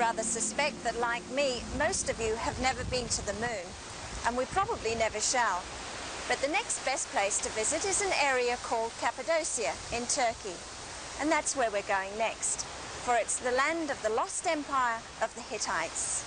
rather suspect that, like me, most of you have never been to the moon, and we probably never shall. But the next best place to visit is an area called Cappadocia in Turkey, and that's where we're going next, for it's the land of the lost empire of the Hittites.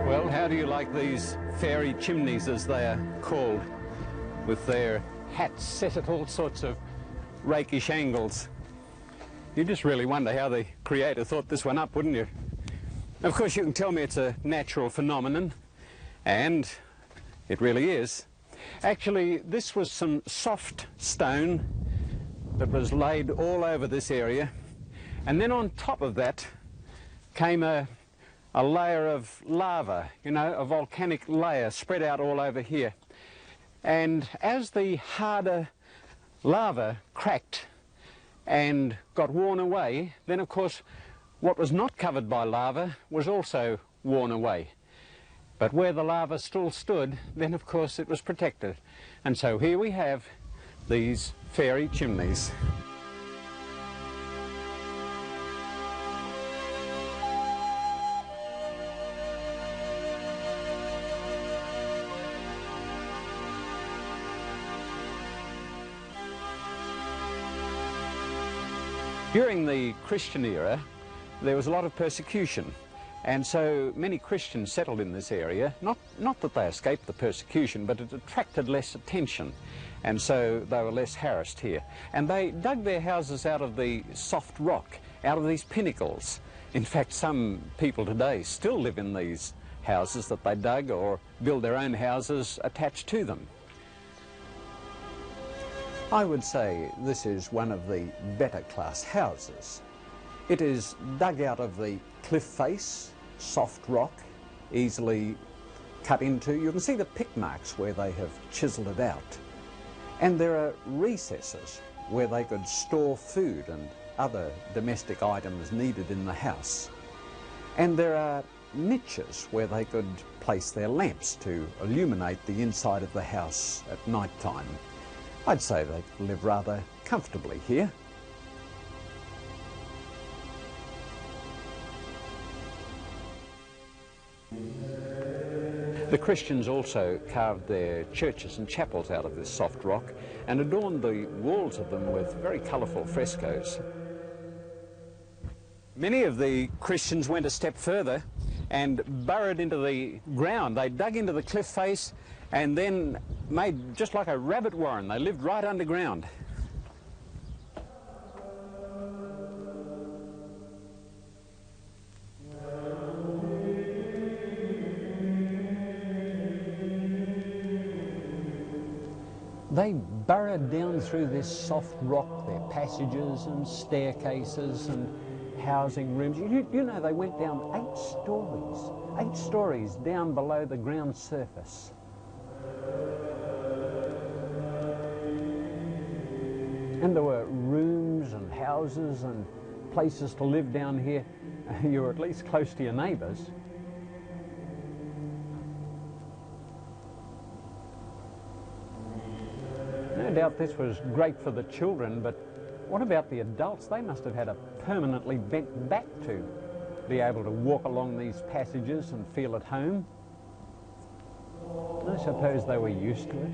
Well, how do you like these fairy chimneys, as they are called, with their hats set at all sorts of rakish angles? You just really wonder how the creator thought this one up, wouldn't you? Of course, you can tell me it's a natural phenomenon, and it really is. Actually, this was some soft stone that was laid all over this area, and then on top of that came a layer of lava, you know, a volcanic layer spread out all over here. And as the harder lava cracked and got worn away, then of course what was not covered by lava was also worn away. But where the lava still stood, then of course it was protected. And so here we have these fairy chimneys. During the Christian era, there was a lot of persecution, and so many Christians settled in this area. Not that they escaped the persecution, but it attracted less attention, and so they were less harassed here. And they dug their houses out of the soft rock, out of these pinnacles. In fact, some people today still live in these houses that they dug, or build their own houses attached to them. I would say this is one of the better class houses. It is dug out of the cliff face, soft rock, easily cut into. You can see the pick marks where they have chiselled it out. And there are recesses where they could store food and other domestic items needed in the house. And there are niches where they could place their lamps to illuminate the inside of the house at night time. I'd say they live rather comfortably here. The Christians also carved their churches and chapels out of this soft rock and adorned the walls of them with very colourful frescoes. Many of the Christians went a step further and burrowed into the ground. They dug into the cliff face and then made just like a rabbit warren. They lived right underground. They burrowed down through this soft rock, their passages and staircases and housing rooms. You know, they went down 8 stories down below the ground surface. And there were rooms and houses and places to live down here. You were at least close to your neighbours. No doubt this was great for the children, but what about the adults? They must have had a permanently bent back to be able to walk along these passages and feel at home. I suppose they were used to it.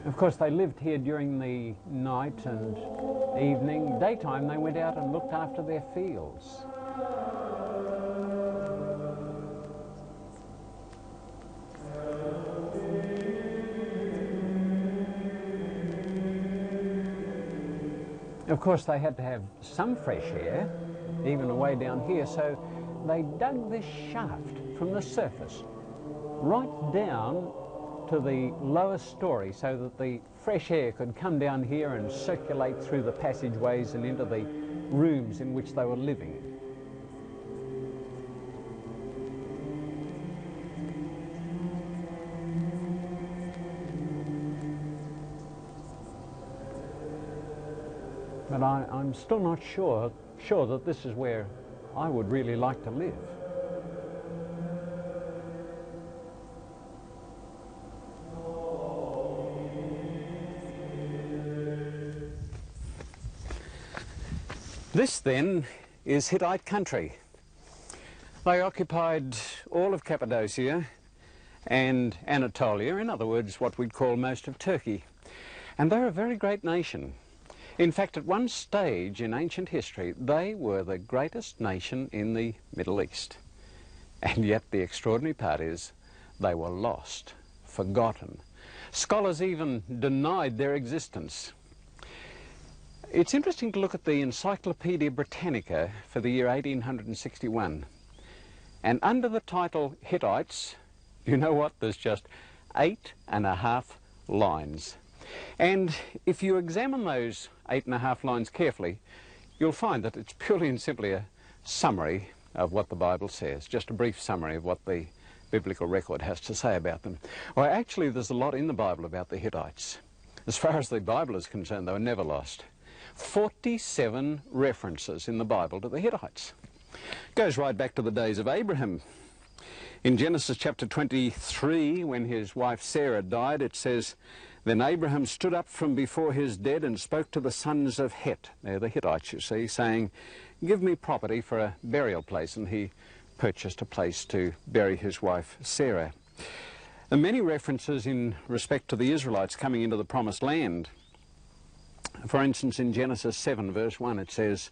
Of course, they lived here during the night and evening. Daytime, they went out and looked after their fields. Of course, they had to have some fresh air, even away down here, so they dug this shaft from the surface right down to the lowest story so that the fresh air could come down here and circulate through the passageways and into the rooms in which they were living. But I'm still not sure that this is where I would really like to live. This then is Hittite country. They occupied all of Cappadocia and Anatolia, in other words, what we'd call most of Turkey. And they're a very great nation. In fact, at one stage in ancient history, they were the greatest nation in the Middle East. And yet the extraordinary part is they were lost, forgotten. Scholars even denied their existence. It's interesting to look at the Encyclopedia Britannica for the year 1861. And under the title Hittites, you know what? There's just 8.5 lines. And if you examine those 8.5 lines carefully, you'll find that it's purely and simply a summary of what the Bible says, just a brief summary of what the biblical record has to say about them. Well, actually, there's a lot in the Bible about the Hittites. As far as the Bible is concerned, they were never lost. 47 references in the Bible to the Hittites. Goes right back to the days of Abraham. In Genesis chapter 23, when his wife Sarah died, it says, "Then Abraham stood up from before his dead and spoke to the sons of Het," they're the Hittites, you see, saying, "Give me property for a burial place." And he purchased a place to bury his wife Sarah. There are many references in respect to the Israelites coming into the promised land. For instance, in Genesis 7 verse 1 it says,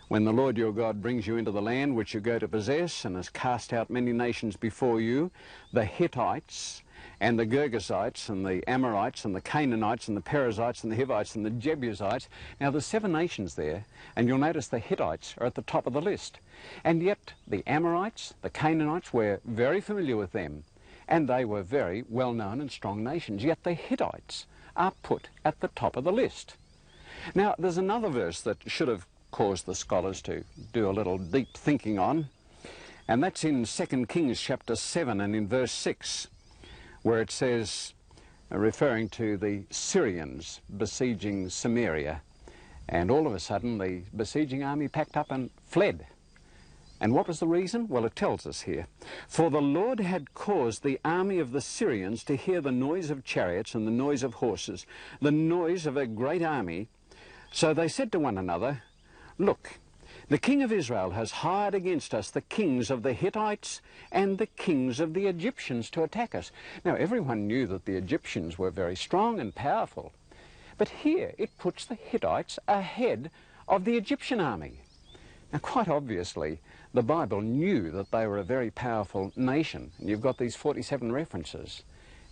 "When the Lord your God brings you into the land which you go to possess, and has cast out many nations before you, the Hittites and the Girgashites and the Amorites and the Canaanites and the Perizzites and the Hivites and the Jebusites." Now there's 7 nations there, and you'll notice the Hittites are at the top of the list. And yet the Amorites, the Canaanites, we're very familiar with them, and they were very well-known and strong nations. Yet the Hittites are put at the top of the list. Now there's another verse that should have caused the scholars to do a little deep thinking on, and that's in 2 Kings chapter 7 and in verse 6, where it says, referring to the Syrians besieging Samaria, and all of a sudden the besieging army packed up and fled. And what was the reason? Well, it tells us here. "For the Lord had caused the army of the Syrians to hear the noise of chariots and the noise of horses, the noise of a great army. So they said to one another, 'Look, the king of Israel has hired against us the kings of the Hittites and the kings of the Egyptians to attack us.'" Now, everyone knew that the Egyptians were very strong and powerful. But here it puts the Hittites ahead of the Egyptian army. Now, quite obviously, the Bible knew that they were a very powerful nation. And you've got these 47 references,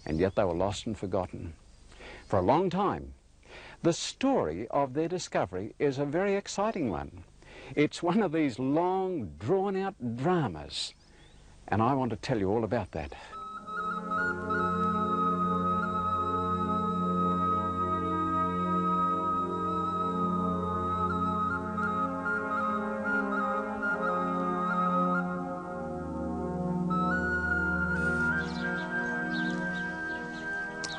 and yet they were lost and forgotten. For a long time, the story of their discovery is a very exciting one. It's one of these long, drawn-out dramas, and I want to tell you all about that.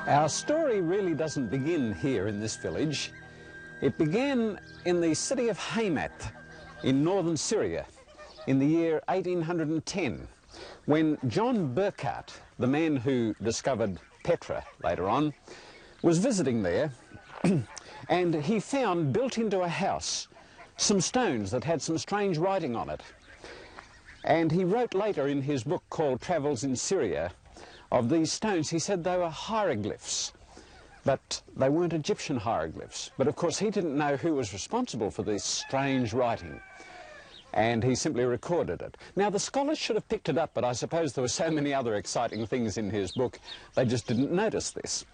Our story really doesn't begin here in this village. It began in the city of Hamath in northern Syria in the year 1810, when John Burckhardt, the man who discovered Petra later on, was visiting there, and he found built into a house some stones that had some strange writing on it. And he wrote later in his book called Travels in Syria of these stones. He said they were hieroglyphs, but they weren't Egyptian hieroglyphs. But of course he didn't know who was responsible for this strange writing, and he simply recorded it. Now the scholars should have picked it up, but I suppose there were so many other exciting things in his book, they just didn't notice this.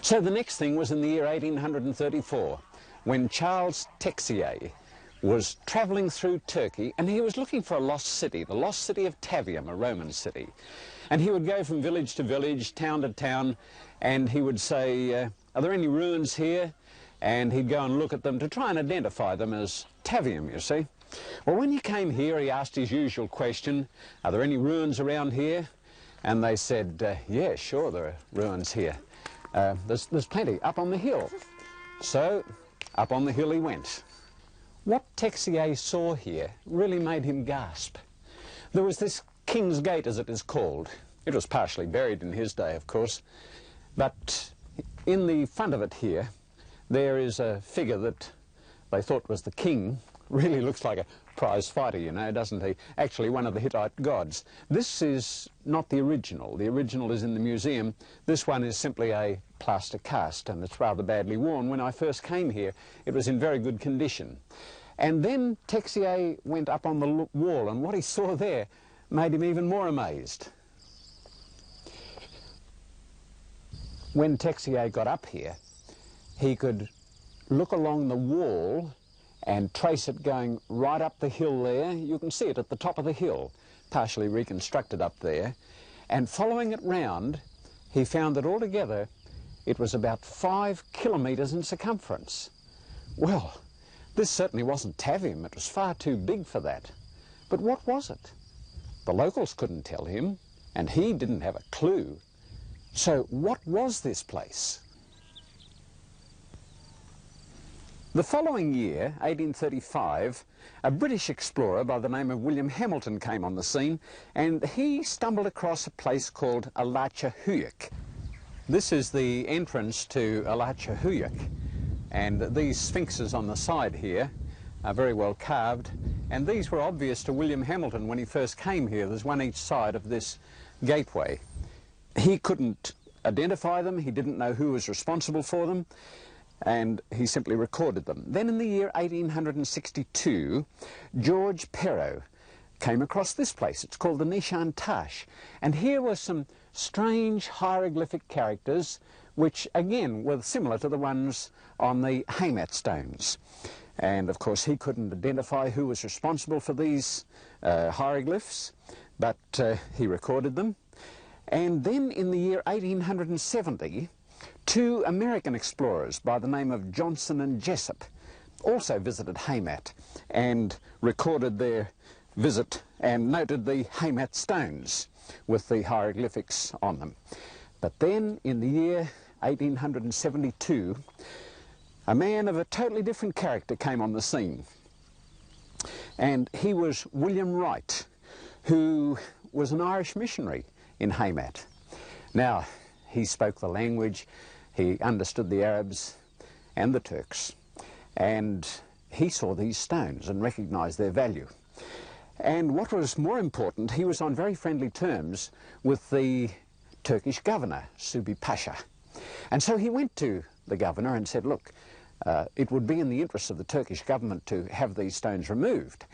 So the next thing was in the year 1834, when Charles Texier was travelling through Turkey, and he was looking for a lost city, the lost city of Tavium, a Roman city. And he would go from village to village, town to town, and he would say, are there any ruins here? And he'd go and look at them to try and identify them as Tavium, you see. Well, when he came here, he asked his usual question, are there any ruins around here? And they said, yeah, sure, there are ruins here. There's plenty up on the hill. So up on the hill he went. What Texier saw here really made him gasp. There was this King's Gate, as it is called. It was partially buried in his day, of course, but in the front of it here, there is a figure that they thought was the king. Really looks like a prize fighter, you know, doesn't he? Actually, one of the Hittite gods. This is not the original. The original is in the museum. This one is simply a plaster cast, and it's rather badly worn. When I first came here, it was in very good condition. And then Texier went up on the wall, and what he saw there made him even more amazed. When Texier got up here, he could look along the wall and trace it going right up the hill there. You can see it at the top of the hill, partially reconstructed up there. And following it round, he found that altogether it was about 5 kilometres in circumference. Well, this certainly wasn't Tavium. It was far too big for that. But what was it? The locals couldn't tell him, and he didn't have a clue. So what was this place? The following year, 1835, a British explorer by the name of William Hamilton came on the scene, and he stumbled across a place called Archaeological. This is the entrance to Archaeological, and these sphinxes on the side here are very well carved, and these were obvious to William Hamilton when he first came here. There's one each side of this gateway. He couldn't identify them, he didn't know who was responsible for them, and he simply recorded them. Then in the year 1862, George Perrot came across this place. It's called the Nishan Tash, and here were some strange hieroglyphic characters which again were similar to the ones on the Haymat stones. And of course he couldn't identify who was responsible for these hieroglyphs, but he recorded them. And then in the year 1870, two American explorers by the name of Johnson and Jessup also visited Haymat and recorded their visit and noted the Haymat stones with the hieroglyphics on them. But then in the year 1872, a man of a totally different character came on the scene, and he was William Wright, who was an Irish missionary in Haymat. Now, he spoke the language, he understood the Arabs and the Turks, and he saw these stones and recognized their value. And what was more important, he was on very friendly terms with the Turkish governor, Subi Pasha. And so he went to the governor and said, look, it would be in the interest of the Turkish government to have these stones removed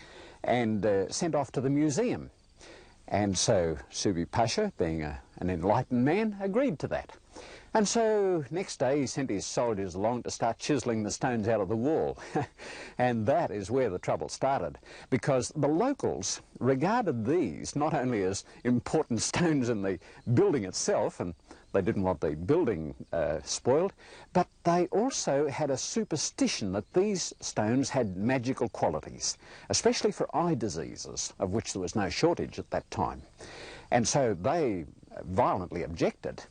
and sent off to the museum. And so Subi Pasha, being an enlightened man, agreed to that. And so next day he sent his soldiers along to start chiseling the stones out of the wall. And that is where the trouble started, because the locals regarded these not only as important stones in the building itself, and they didn't want the building spoiled, but they also had a superstition that these stones had magical qualities, especially for eye diseases, of which there was no shortage at that time. And so they violently objected.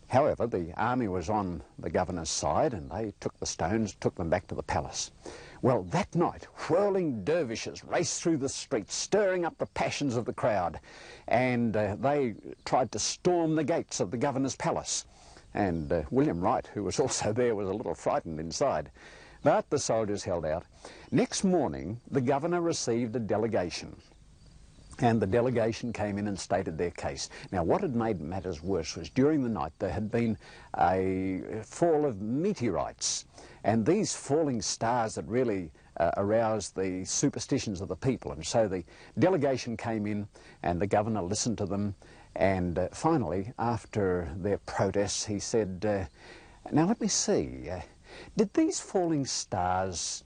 However, the army was on the governor's side, and they took the stones, took them back to the palace. Well, that night, whirling dervishes raced through the streets, stirring up the passions of the crowd, and they tried to storm the gates of the governor's palace. And William Wright, who was also there, was a little frightened inside. But the soldiers held out. Next morning, the governor received a delegation. And the delegation came in and stated their case. Now, what had made matters worse was during the night there had been a fall of meteorites, and these falling stars had really aroused the superstitions of the people. And so the delegation came in, and the governor listened to them, and finally, after their protests, he said, now let me see, did these falling stars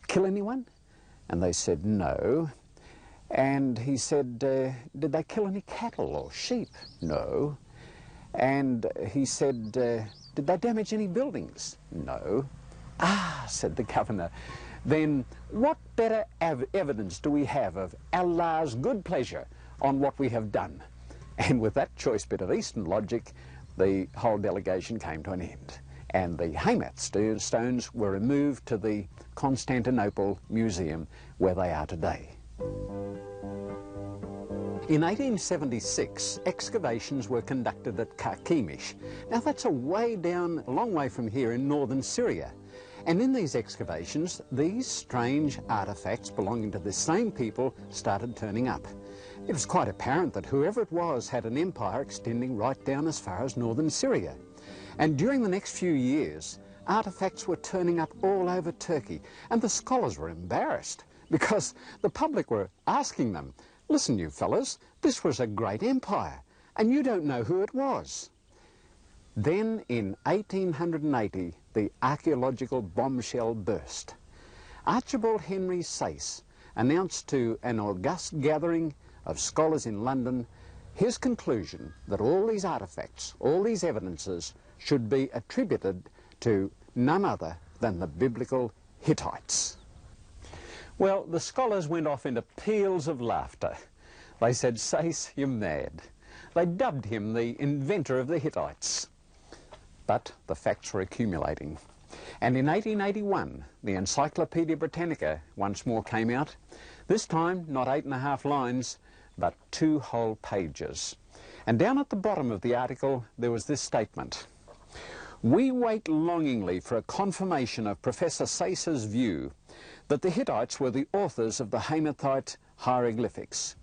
kill anyone? And they said, no. And he said, did they kill any cattle or sheep? No. And he said, Did they damage any buildings? No. Ah, said the governor, then what better evidence do we have of Allah's good pleasure on what we have done? And with that choice bit of Eastern logic, the whole delegation came to an end. And the Haymat stones were removed to the Constantinople Museum, where they are today. In 1876, excavations were conducted at Carchemish. Now that's a long way from here in northern Syria. And in these excavations, these strange artefacts belonging to the same people started turning up. It was quite apparent that whoever it was had an empire extending right down as far as northern Syria. And during the next few years, artefacts were turning up all over Turkey, and the scholars were embarrassed because the public were asking them, listen, you fellas, this was a great empire, and you don't know who it was. Then in 1880, the archaeological bombshell burst. Archibald Henry Sayce announced to an august gathering of scholars in London his conclusion that all these artefacts, all these evidences, should be attributed to none other than the biblical Hittites. Well, the scholars went off into peals of laughter. They said, Sayce, you're mad. They dubbed him the inventor of the Hittites. But the facts were accumulating. And in 1881, the Encyclopedia Britannica once more came out. This time, not 8.5 lines, but 2 whole pages. And down at the bottom of the article, there was this statement. We wait longingly for a confirmation of Professor Sayce's view that the Hittites were the authors of the Hamathite hieroglyphics.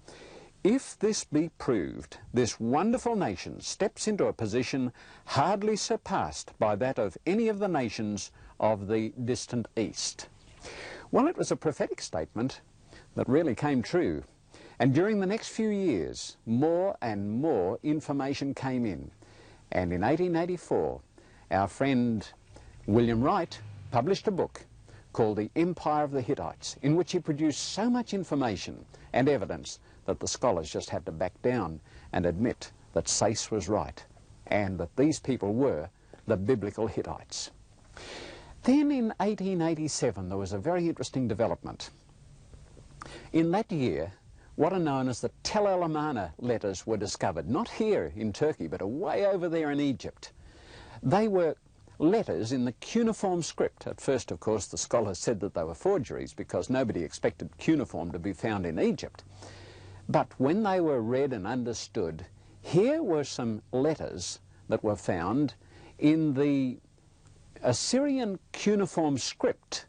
If this be proved, this wonderful nation steps into a position hardly surpassed by that of any of the nations of the distant East. Well, it was a prophetic statement that really came true. And during the next few years, more and more information came in. And in 1884, our friend William Wright published a book called The Empire of the Hittites, in which he produced so much information and evidence that the scholars just had to back down and admit that Sayce was right and that these people were the biblical Hittites. Then in 1887 there was a very interesting development. In that year, what are known as the Tel El Amarna letters were discovered, not here in Turkey but way over there in Egypt. They were letters in the cuneiform script. At first, of course, the scholars said that they were forgeries because nobody expected cuneiform to be found in Egypt. But when they were read and understood, here were some letters that were found in the Assyrian cuneiform script,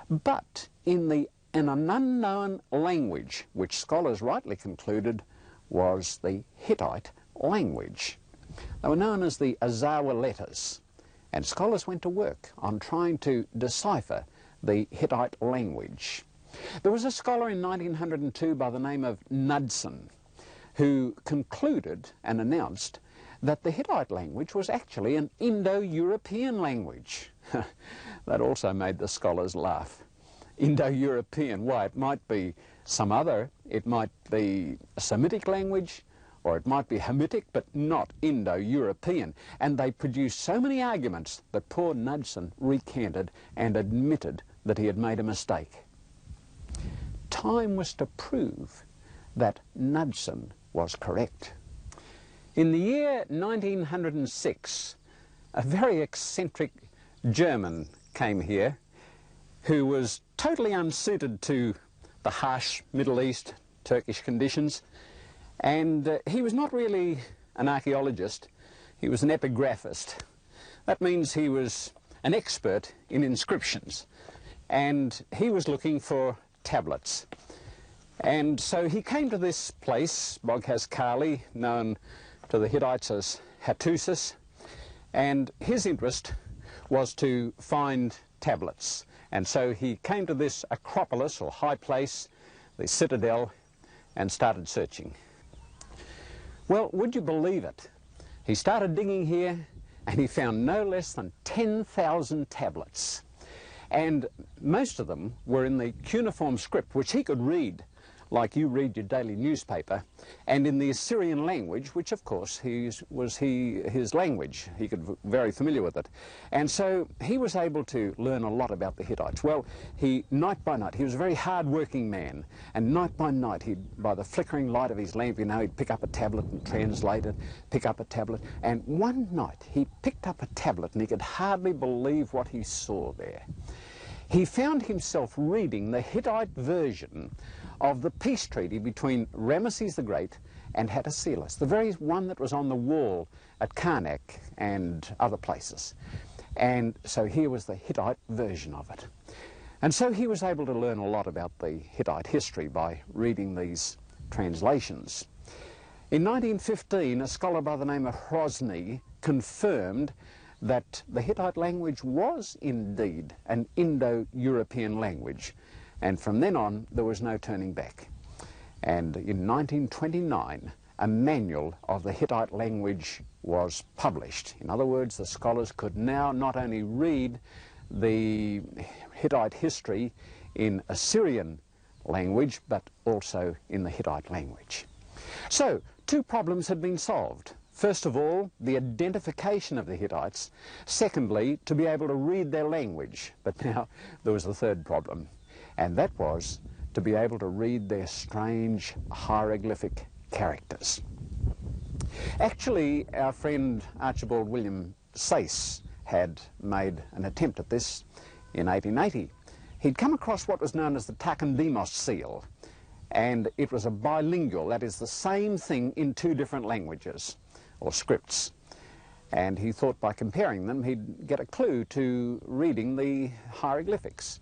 but in an unknown language, which scholars rightly concluded was the Hittite language. They were known as the Azawa letters, and scholars went to work on trying to decipher the Hittite language. There was a scholar in 1902 by the name of Knudsen who concluded and announced that the Hittite language was actually an Indo-European language. That also made the scholars laugh. Indo-European, why? It might be some other, it might be a Semitic language, or it might be Hamitic, but not Indo-European. And they produced so many arguments that poor Knudsen recanted and admitted that he had made a mistake. Time was to prove that Knudsen was correct. In the year 1906, a very eccentric German came here who was totally unsuited to the harsh Middle East Turkish conditions. And he was not really an archaeologist, he was an epigraphist. That means he was an expert in inscriptions. And he was looking for tablets. And so he came to this place, Boghaz Kali, known to the Hittites as Hattusis, and his interest was to find tablets. And so he came to this acropolis, or high place, the citadel, and started searching. Well, would you believe it? He started digging here and he found no less than 10,000 tablets. And most of them were in the cuneiform script, which he could read like you read your daily newspaper, and in the Assyrian language, which of course his language. He could be very familiar with it. And so he was able to learn a lot about the Hittites. Well, night by night, he was a very hard-working man, and night by night, by the flickering light of his lamp, he'd pick up a tablet and translate it, pick up a tablet, and one night he picked up a tablet and he could hardly believe what he saw there. He found himself reading the Hittite version of the peace treaty between Ramesses the Great and Hattusilus, the very one that was on the wall at Karnak and other places. And so here was the Hittite version of it. And so he was able to learn a lot about the Hittite history by reading these translations. In 1915, a scholar by the name of Hrozny confirmed that the Hittite language was indeed an Indo-European language, and from then on there was no turning back. And in 1929 a manual of the Hittite language was published. In other words, the scholars could now not only read the Hittite history in Assyrian language but also in the Hittite language. So two problems had been solved. First of all, the identification of the Hittites. Secondly, to be able to read their language. But now there was a third problem, and that was to be able to read their strange hieroglyphic characters. Actually, our friend Archibald William Sayce had made an attempt at this in 1880. He'd come across what was known as the Takendemos seal, and it was a bilingual, that is the same thing in two different languages or scripts, and he thought by comparing them he'd get a clue to reading the hieroglyphics.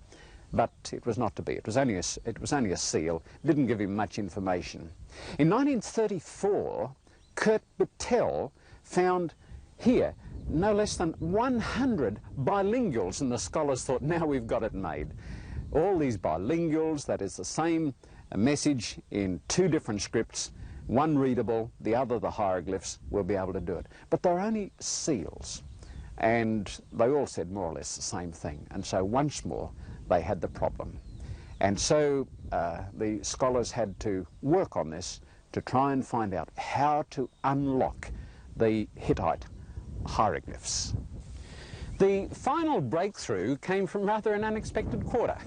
But it was not to be. It was only a seal. Didn't give him much information. In 1934, Kurt Battelle found here no less than 100 bilinguals, and the scholars thought, now we've got it made. All these bilinguals, that is the same message in two different scripts, one readable, the other the hieroglyphs, will be able to do it. But they're only seals, and they all said more or less the same thing. And so once more they had the problem. And so the scholars had to work on this to try and find out how to unlock the Hittite hieroglyphs. The final breakthrough came from rather an unexpected quarter.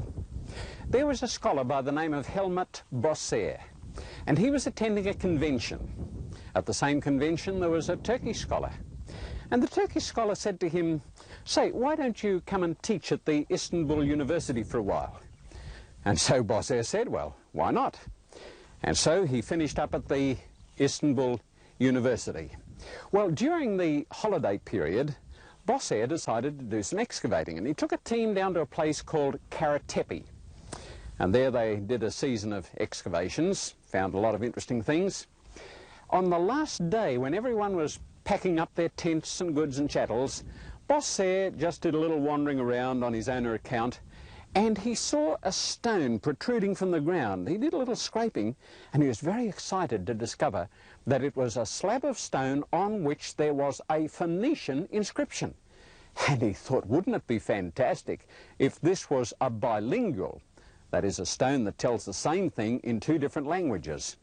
There was a scholar by the name of Helmut Bosser, and he was attending a convention. At the same convention there was a Turkish scholar, and the Turkish scholar said to him, "Say, why don't you come and teach at the Istanbul University for a while?" And so Bosser said, well, why not? And so he finished up at the Istanbul University. Well, during the holiday period, Bosser decided to do some excavating, and he took a team down to a place called Karatepe. And there they did a season of excavations, found a lot of interesting things. On the last day, when everyone was packing up their tents and goods and chattels, Bosser just did a little wandering around on his own account, and he saw a stone protruding from the ground. He did a little scraping, and he was very excited to discover that it was a slab of stone on which there was a Phoenician inscription. And he thought, wouldn't it be fantastic if this was a bilingual, that is, a stone that tells the same thing in two different languages.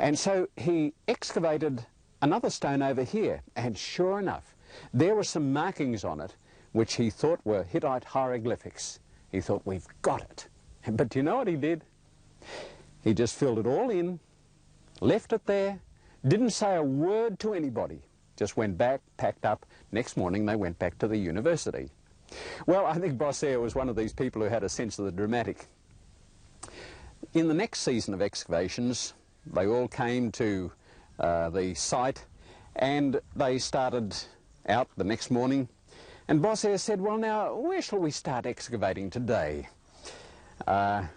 And so he excavated another stone over here, and sure enough, there were some markings on it which he thought were Hittite hieroglyphics. He thought, we've got it. But do you know what he did? He just filled it all in, left it there, didn't say a word to anybody, just went back, packed up. Next morning they went back to the university. Well, I think Bosser was one of these people who had a sense of the dramatic. In the next season of excavations, they all came to the site, and they started out the next morning. And Bosser said, well, now, where shall we start excavating today? Why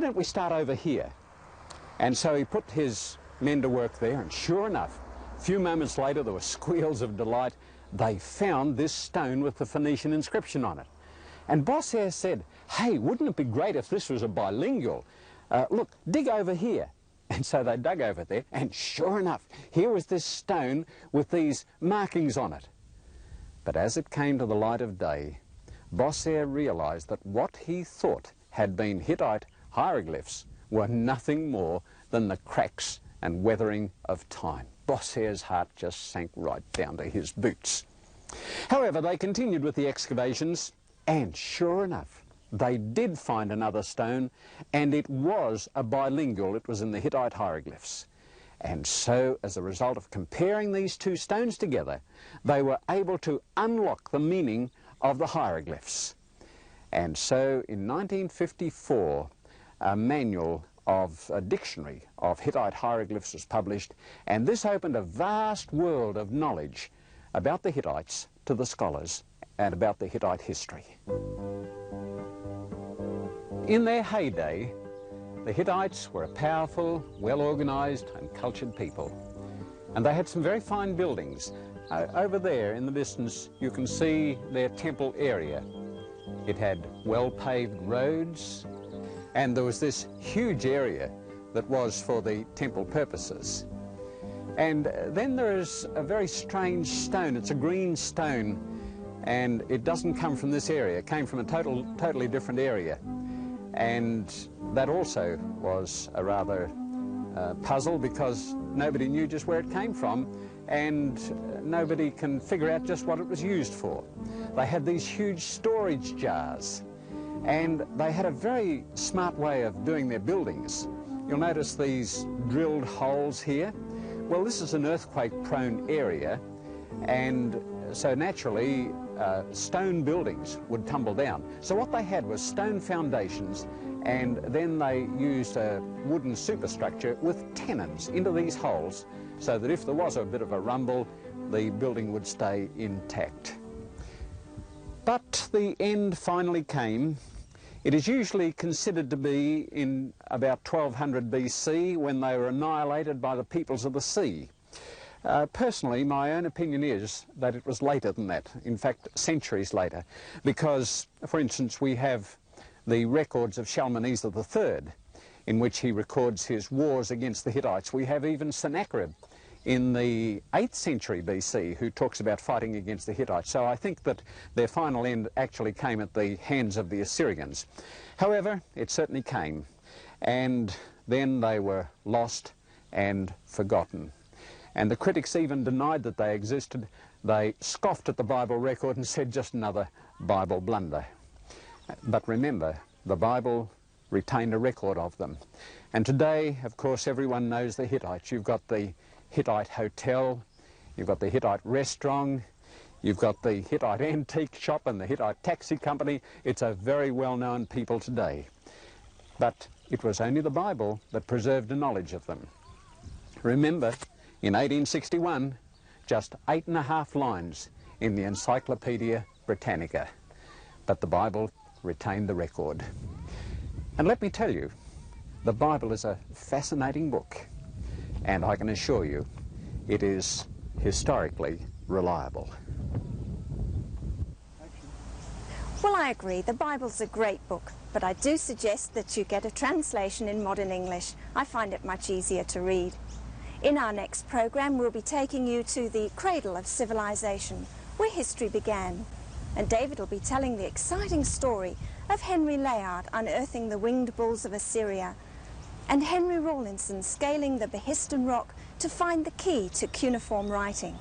don't we start over here? And so he put his men to work there, and sure enough, a few moments later, there were squeals of delight. They found this stone with the Phoenician inscription on it. And Bosser said, hey, wouldn't it be great if this was a bilingual? Look, dig over here. And so they dug over there, and sure enough, here was this stone with these markings on it. But as it came to the light of day, Bosser realized that what he thought had been Hittite hieroglyphs were nothing more than the cracks and weathering of time. Boss Hare's heart just sank right down to his boots. However, they continued with the excavations, and sure enough, they did find another stone, and it was a bilingual. It was in the Hittite hieroglyphs. And so, as a result of comparing these two stones together, they were able to unlock the meaning of the hieroglyphs. And so, in 1954, a manual of a dictionary of Hittite hieroglyphs was published, and this opened a vast world of knowledge about the Hittites to the scholars and about the Hittite history. In their heyday, the Hittites were a powerful, well-organized and cultured people, and they had some very fine buildings. Over there in the distance you can see their temple area. It had well-paved roads, and there was this huge area that was for the temple purposes. And then there is a very strange stone. It's a green stone, and it doesn't come from this area. It came from a totally different area. And that also was a rather puzzle, because nobody knew just where it came from, and nobody can figure out just what it was used for. They had these huge storage jars, and they had a very smart way of doing their buildings. You'll notice these drilled holes here. Well, this is an earthquake-prone area, and so naturally stone buildings would tumble down. So what they had was stone foundations, and then they used a wooden superstructure with tenons into these holes, so that if there was a bit of a rumble, the building would stay intact. But the end finally came. It is usually considered to be in about 1200 BC, when they were annihilated by the peoples of the sea. Personally, my own opinion is that it was later than that, in fact centuries later, because, for instance, we have the records of Shalmaneser III, in which he records his wars against the Hittites. We have even Sennacherib in the 8th century BC, who talks about fighting against the Hittites. So I think that their final end actually came at the hands of the Assyrians. However, it certainly came, and then they were lost and forgotten. And the critics even denied that they existed. They scoffed at the Bible record and said, just another Bible blunder. But remember, the Bible retained a record of them. And today, of course, everyone knows the Hittites. You've got the Hittite hotel, you've got the Hittite restaurant, you've got the Hittite antique shop and the Hittite taxi company. It's a very well-known people today. But it was only the Bible that preserved a knowledge of them. Remember, in 1861, just 8.5 lines in the Encyclopedia Britannica. But the Bible retained the record. And let me tell you, the Bible is a fascinating book, and I can assure you it is historically reliable. Well, I agree. The Bible's a great book, but I do suggest that you get a translation in modern English. I find it much easier to read. In our next program, we'll be taking you to the cradle of civilization, where history began. And David will be telling the exciting story of Henry Layard unearthing the winged bulls of Assyria, and Henry Rawlinson scaling the Behistun rock to find the key to cuneiform writing.